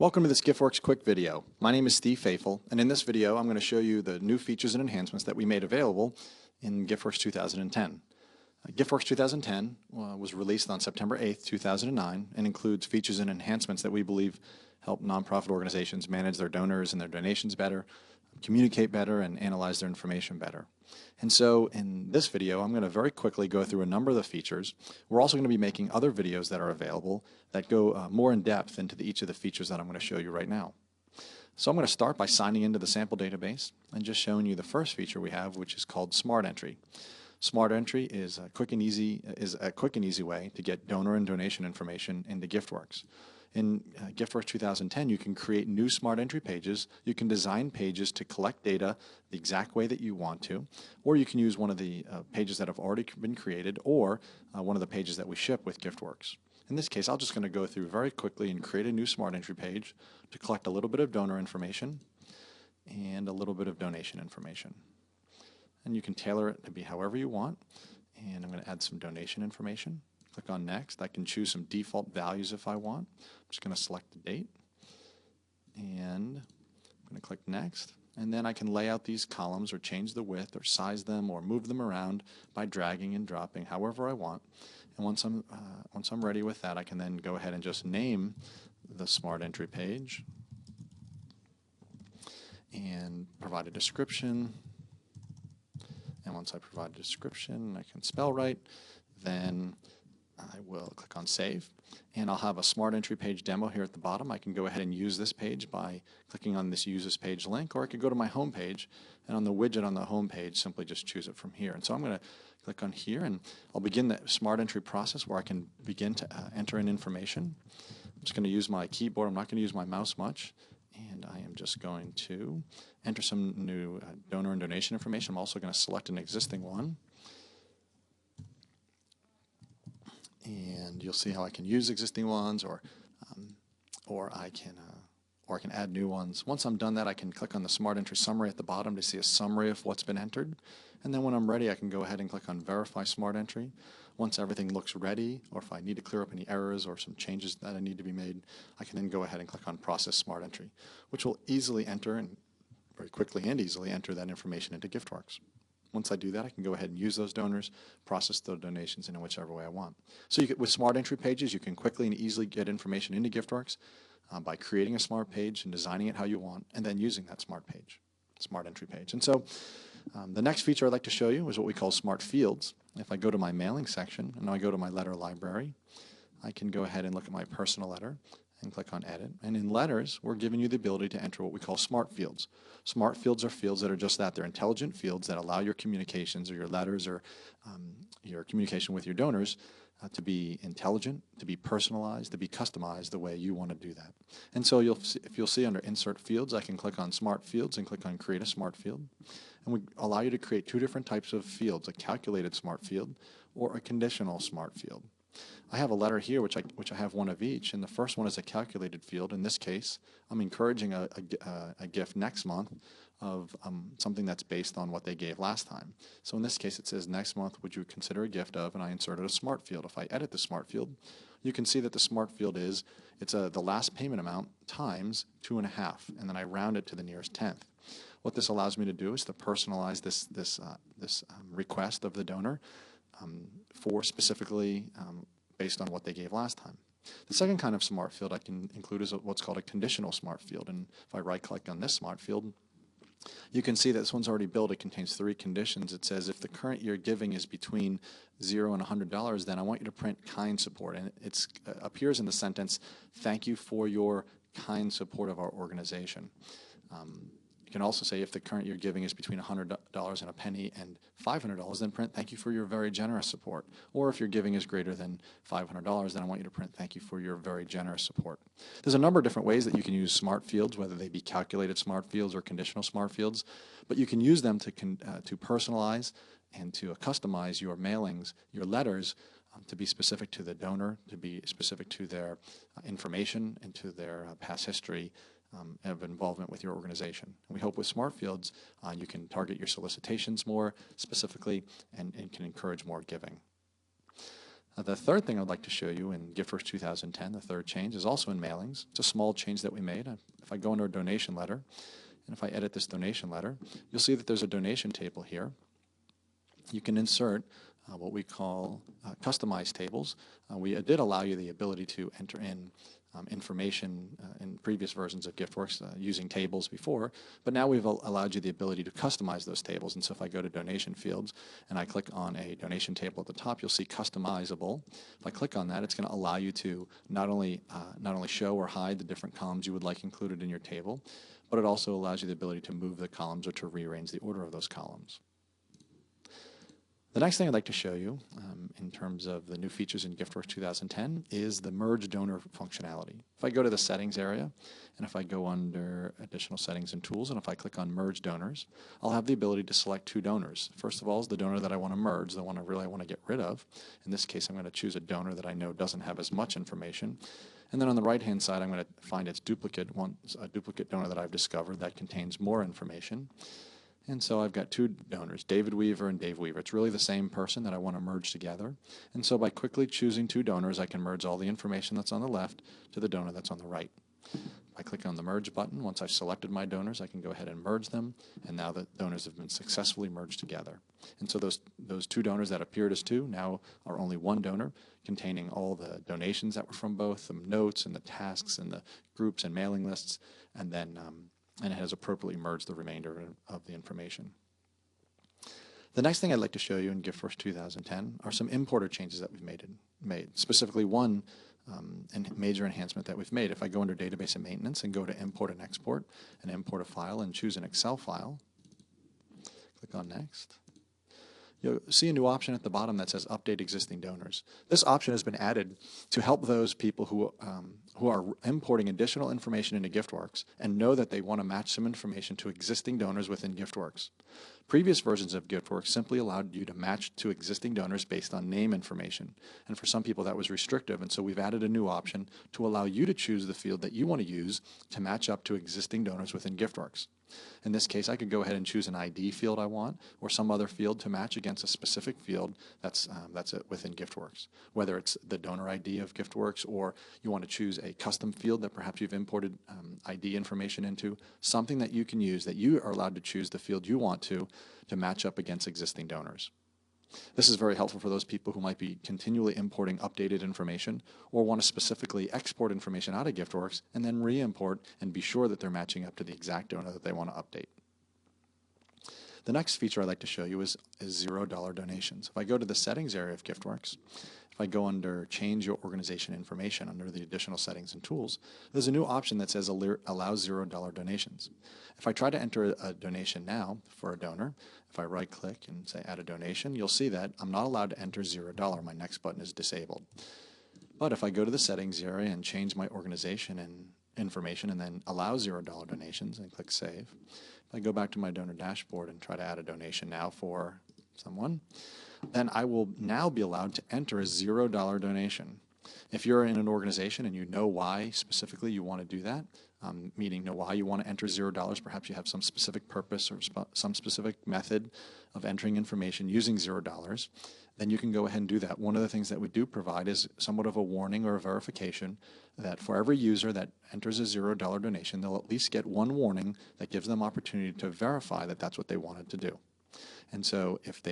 Welcome to this GiftWorks quick video. My name is Steve Faithful, and in this video I'm going to show you the new features and enhancements that we made available in GiftWorks 2010. GiftWorks 2010 was released on September 8th, 2009, and includes features and enhancements that we believe help nonprofit organizations manage their donors and their donations better, communicate better, and analyze their information better. And so in this video, I'm going to very quickly go through a number of the features. We're also going to be making other videos that are available that go more in depth into each of the features that I'm going to show you right now. So I'm going to start by signing into the sample database and just showing you the first feature we have, which is called Smart Entry. Smart Entry is a quick and easy way to get donor and donation information into GiftWorks. In GiftWorks 2010, you can create new Smart Entry pages. You can design pages to collect data the exact way that you want to, or you can use one of the pages that have already been created, or one of the pages that we ship with GiftWorks. In this case, I'm just going to go through very quickly and create a new Smart Entry page to collect a little bit of donor information and a little bit of donation information. And you can tailor it to be however you want. And I'm going to add some donation information. Click on Next. I can choose some default values if I want. I'm just going to select the date. And I'm going to click Next. And then I can lay out these columns or change the width or size them or move them around by dragging and dropping however I want. And once I'm ready with that, I can then go ahead and just name the Smart Entry page and provide a description. And once I provide a description, I can spell right, then I will click on Save, and I'll have a Smart Entry page demo here at the bottom. I can go ahead and use this page by clicking on this Use This Page link, or I could go to my home page, and on the widget on the home page, simply just choose it from here. And so I'm going to click on here, and I'll begin the Smart Entry process where I can begin to enter in information. I'm just going to use my keyboard. I'm not going to use my mouse much, and I am just going to enter some new donor and donation information. I'm also going to select an existing one. And you'll see how I can use existing ones, or I can add new ones. Once I'm done that, I can click on the Smart Entry Summary at the bottom to see a summary of what's been entered. And then when I'm ready, I can go ahead and click on Verify Smart Entry. Once everything looks ready, or if I need to clear up any errors or some changes that I need to be made, I can then go ahead and click on Process Smart Entry, which will easily enter, and very quickly and easily enter, that information into GiftWorks. Once I do that, I can go ahead and use those donors, process those donations in whichever way I want. So with Smart Entry pages, you can quickly and easily get information into GiftWorks by creating a smart page and designing it how you want, and then using that Smart Entry page. And so the next feature I'd like to show you is what we call Smart Fields. If I go to my mailing section and I go to my letter library, I can go ahead and look at my personal letter and click on Edit. And in letters, we're giving you the ability to enter what we call smart fields. Smart fields are fields that are just that. They're intelligent fields that allow your communications or your letters or your communication with your donors to be intelligent, to be personalized, to be customized the way you want to do that. And so if you'll see under Insert Fields, I can click on Smart Fields and click on Create a Smart Field. And we allow you to create two different types of fields, a calculated smart field or a conditional smart field. I have a letter here which I have one of each, and the first one is a calculated field. In this case, I'm encouraging a gift next month of something that's based on what they gave last time. So in this case, it says, next month, would you consider a gift of, and I inserted a smart field. If I edit the smart field, you can see that the smart field it's the last payment amount times 2.5, and then I round it to the nearest tenth. What this allows me to do is to personalize this request of the donor for specifically based on what they gave last time. The second kind of smart field I can include is what's called a conditional smart field. And if I right-click on this smart field, you can see that this one's already built. It contains 3 conditions. It says if the current year giving is between $0 and $100, then I want you to print kind support. And it appears in the sentence, thank you for your kind support of our organization. You can also say if the current year giving is between $100 and a penny and $500, then print thank you for your very generous support. Or if your giving is greater than $500, then I want you to print thank you for your very generous support. There's a number of different ways that you can use smart fields, whether they be calculated smart fields or conditional smart fields, but you can use them to personalize and to customize your mailings, your letters, to be specific to the donor, to be specific to their information and to their past history of involvement with your organization. And we hope with smart fields you can target your solicitations more specifically and can encourage more giving. The third thing I'd like to show you in GiftWorks 2010, the third change, is also in mailings. It's a small change that we made. If I go into our donation letter, and if I edit this donation letter, you'll see that there's a donation table here. You can insert what we call customized tables. We did allow you the ability to enter in information in previous versions of GiftWorks using tables before, but now we've allowed you the ability to customize those tables. And so if I go to donation fields and I click on a donation table at the top, you'll see customizable. If I click on that, it's going to allow you to not only show or hide the different columns you would like included in your table, but it also allows you the ability to move the columns or to rearrange the order of those columns. The next thing I'd like to show you in terms of the new features in GiftWorks 2010 is the merge donor functionality. If I go to the settings area and if I go under additional settings and tools and if I click on merge donors, I'll have the ability to select two donors. First of all is the donor that I want to merge, the one I really want to get rid of. In this case, I'm going to choose a donor that I know doesn't have as much information. And then on the right-hand side, I'm going to find its duplicate, a duplicate donor that I've discovered that contains more information. And so I've got two donors, David Weaver and Dave Weaver. It's really the same person that I want to merge together. And so by quickly choosing two donors, I can merge all the information that's on the left to the donor that's on the right. I click on the merge button. Once I've selected my donors, I can go ahead and merge them. And now the donors have been successfully merged together. And so those two donors that appeared as two now are only one donor, containing all the donations that were from both, the notes and the tasks and the groups and mailing lists, and then and it has appropriately merged the remainder of the information. The next thing I'd like to show you in GiftWorks 2010 are some importer changes that we've made. Specifically one major enhancement that we've made. If I go under database and maintenance and go to import and export and import a file and choose an Excel file, click on next. You'll see a new option at the bottom that says update existing donors. This option has been added to help those people who are importing additional information into GiftWorks and know that they want to match some information to existing donors within GiftWorks. Previous versions of GiftWorks simply allowed you to match to existing donors based on name information. And for some people that was restrictive, and so we've added a new option to allow you to choose the field that you want to use to match up to existing donors within GiftWorks. In this case, I could go ahead and choose an ID field I want or some other field to match against a specific field that's within GiftWorks. Whether it's the donor ID of GiftWorks or you want to choose a custom field that perhaps you've imported ID information into, something that you can use that you are allowed to choose the field you want to match up against existing donors. This is very helpful for those people who might be continually importing updated information or want to specifically export information out of GiftWorks and then re-import and be sure that they're matching up to the exact donor that they want to update. The next feature I'd like to show you is $0 donations. If I go to the settings area of GiftWorks, if I go under change your organization information under the additional settings and tools, there's a new option that says allow $0 donations. If I try to enter a donation now for a donor, if I right click and say add a donation, you'll see that I'm not allowed to enter $0. My next button is disabled. But if I go to the settings area and change my organization and information and then allow $0 donations and click save, if I go back to my donor dashboard and try to add a donation now for someone, then I will now be allowed to enter a $0 donation. If you're in an organization and you know why specifically you want to do that, meaning know why you want to enter $0, perhaps you have some specific purpose or some specific method of entering information using $0, then you can go ahead and do that. One of the things that we do provide is somewhat of a warning or a verification that for every user that enters a $0 donation, they'll at least get one warning that gives them opportunity to verify that that's what they wanted to do. And so if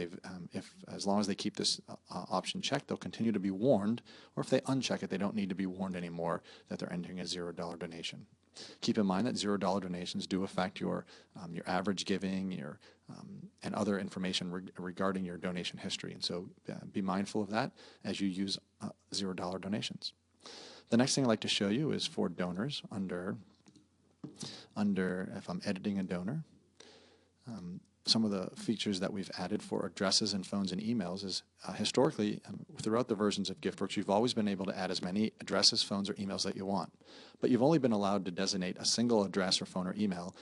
as long as they keep this option checked, they'll continue to be warned, or if they uncheck it, they don't need to be warned anymore that they're entering a $0 donation. Keep in mind that $0 donations do affect your average giving, and other information regarding your donation history. And so be mindful of that as you use $0 donations. The next thing I'd like to show you is for donors under if I'm editing a donor. Some of the features that we've added for addresses and phones and emails is historically, throughout the versions of GiftWorks, you've always been able to add as many addresses, phones, or emails that you want. But you've only been allowed to designate a single address or phone or email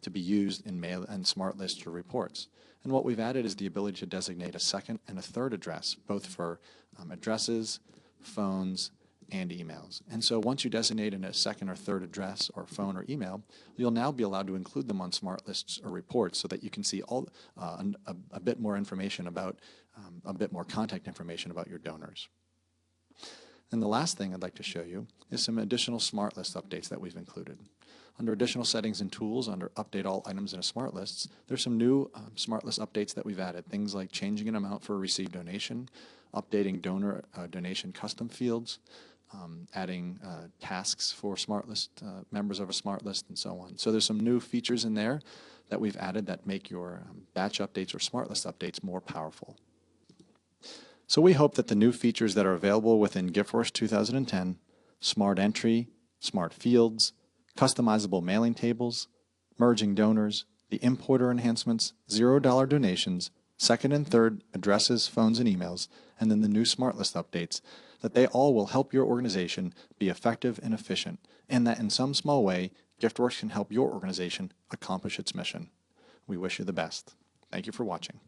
to be used in mail and smart lists or reports. And what we've added is the ability to designate a second and a third address, both for addresses, phones, and emails. And so once you designate in a second or third address or phone or email, you'll now be allowed to include them on smart lists or reports so that you can see all a bit more information about, a bit more contact information about your donors. And the last thing I'd like to show you is some additional smart list updates that we've included. Under additional settings and tools, under update all items in a smart list, there's some new smart list updates that we've added. Things like changing an amount for a received donation, updating donor donation custom fields, adding tasks for smart list members of a smart list, and so on. So there's some new features in there that we've added that make your batch updates or smart list updates more powerful. So we hope that the new features that are available within GiftWorks 2010, Smart Entry, Smart Fields, customizable mailing tables, merging donors, the importer enhancements, $0 donations, second and third addresses, phones, and emails, and then the new Smart List updates, that they all will help your organization be effective and efficient, and that in some small way, GiftWorks can help your organization accomplish its mission. We wish you the best. Thank you for watching.